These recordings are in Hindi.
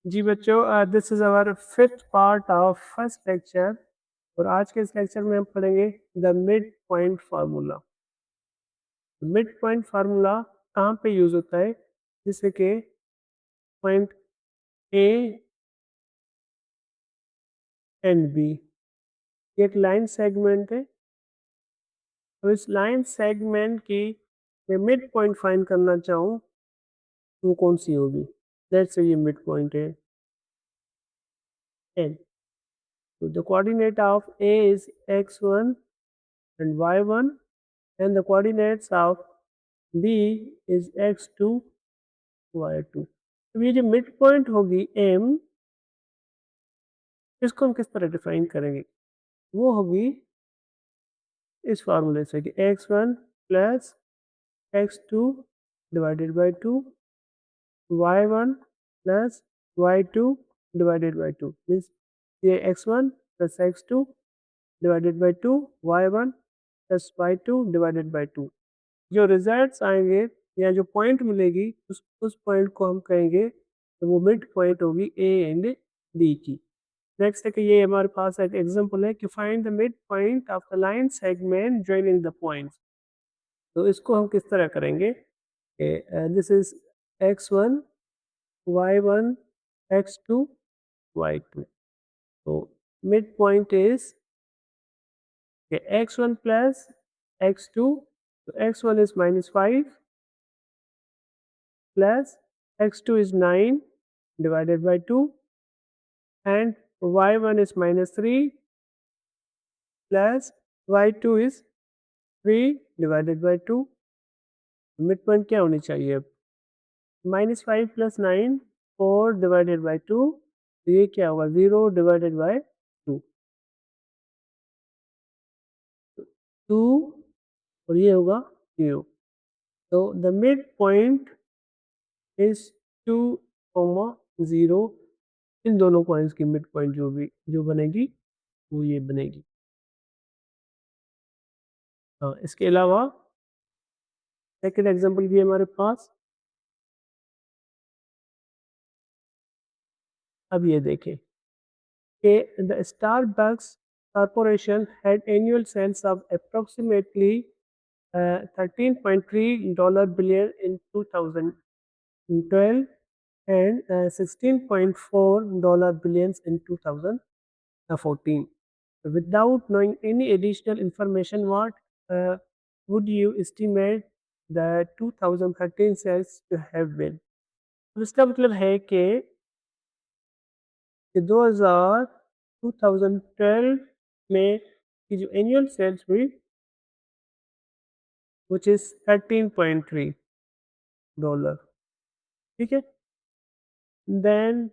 जी बच्चों, this is our fifth part of first lecture और आज के इस लेक्चर में हम पढ़ेंगे the mid point formula. Mid point formula कहाँ पे यूज़ होता है? जैसे कि पॉइंट ए एंड बी, एक लाइन सेगमेंट है। तो इस लाइन सेगमेंट की मैं मिड पॉइंट फाइंड करना चाहूँ तो कौन सी होगी? लेट्स से ये मिड पॉइंट है एन। तो the coordinate of A is x1 and y1 and the coordinates of b is x2 y2। अब ये जो मिड पॉइंट होगी m, इसको हम किस तरह डिफाइन करेंगे? वो होगी इस फार्मूले से कि x1 plus x2 divided by 2, y1 plus y2 divided by 2 means ये x1 plus x2 divided by 2, y1 plus y2 divided by 2। जो रिजल्ट्स आएंगे या जो पॉइंट मिलेगी उस पॉइंट को हम कहेंगे तो वो मिड पॉइंट होगी ए एंड डी की। नेक्स्ट है कि ये हमारे पास एक एग्जांपल है कि find the mid point of the line segment joining the points. तो इसको हम किस तरह करेंगे? This is x1 y1 x2 y2। तो mid point is x1 plus x2, तो x1 is -5 plus x2 is 9 divided by 2 and y1 is -3 plus y2 is 3 divided by 2। Mid point क्या होनी चाहिए अब? -5 प्लस 9 4 डिवाइडेड बाई 2, तो ये क्या होगा? 0 डिवाइडेड बाई 2, 2 और ये होगा 0। तो द मिड पॉइंट इज 2, 0। इन दोनों पॉइंट्स की मिड पॉइंट जो बनेगी वो ये बनेगी। हाँ, इसके अलावा सेकंड एग्जांपल भी है हमारे पास। अब ये देखें कि the Starbucks corporation had annual sales of approximately $13.3 billion in 2012 and $16.4 billion in 2014। Without knowing any additional information, what uh, would you estimate the 2013 sales to have been? तो इसका मतलब है कि 2012 में की जो एनुअल सेल्स हुई विच इज $13.3। ठीक है। देन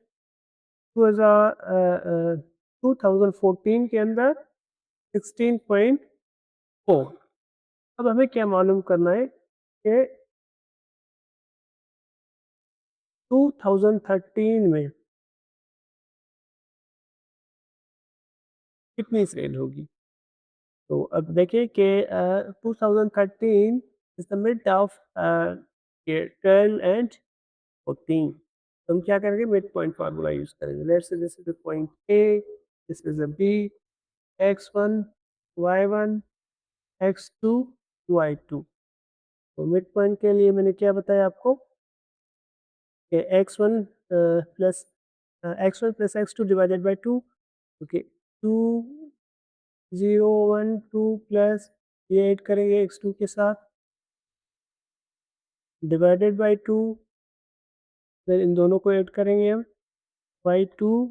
2014 के अंदर 16.4। अब हमें क्या मालूम करना है कि 2013 में कितनी सेल होगी? तो अब देखिए कि 2013 is the mid of 12 and 14। तो हम क्या करेंगे? मिड पॉइंट फार्मूला यूज करेंगे। Let's say this is the point A, this is a B, x1 y1 x2 y2। तो मिड पॉइंट के लिए मैंने क्या बताया आपको कि x1 plus x2 divided by 2। Okay, 2 0 1 2 plus ये ऐड करेंगे x2 के साथ डिवाइडेड बाई 2, फिर इन दोनों को ऐड करेंगे हम y2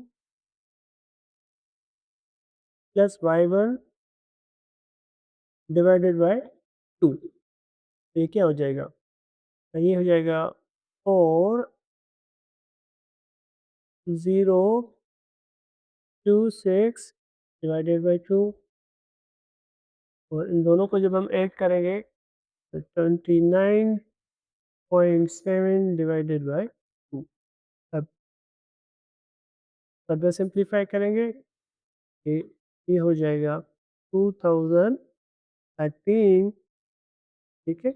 plus y1 divided by 2। ये क्या हो जाएगा? ये हो जाएगा 4 0 2 6 डिवाइडेड बाई 2 और इन दोनों को जब हम ऐड करेंगे तो 29.7 डिवाइडेड बाई 2। अब फर्दर सिंप्लीफाई करेंगे, ये ये हो जाएगा 2013। ठीक है।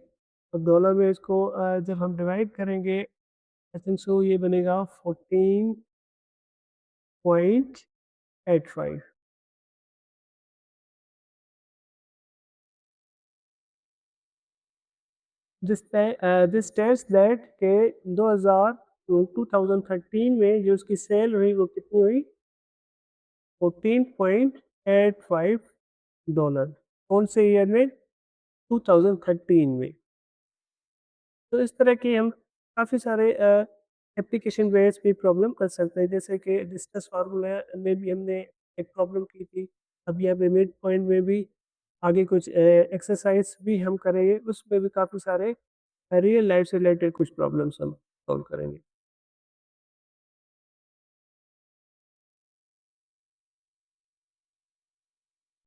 अब डॉलर में इसको जब हम डिवाइड करेंगे आई थिंक सो ये बनेगा 14 14.85. दिस टेस्ट दैट के 2013 में जो उसकी सेल हुई वो कितनी हुई? 14.85 डॉलर। कौन से ईयर में? 2013 में। तो इस तरह की हम काफ़ी सारे एप्लीकेशन बेस्ड भी प्रॉब्लम कर सकते हैं, जैसे कि डिस्कस फार्मूला में भी हमने एक प्रॉब्लम की थी। अब यहाँ पे मिड पॉइंट में भी आगे कुछ एक्सरसाइज भी हम करेंगे, उसमें भी काफ़ी सारे रियल लाइफ से रिलेटेड कुछ प्रॉब्लम्स हम सॉल्व करेंगे।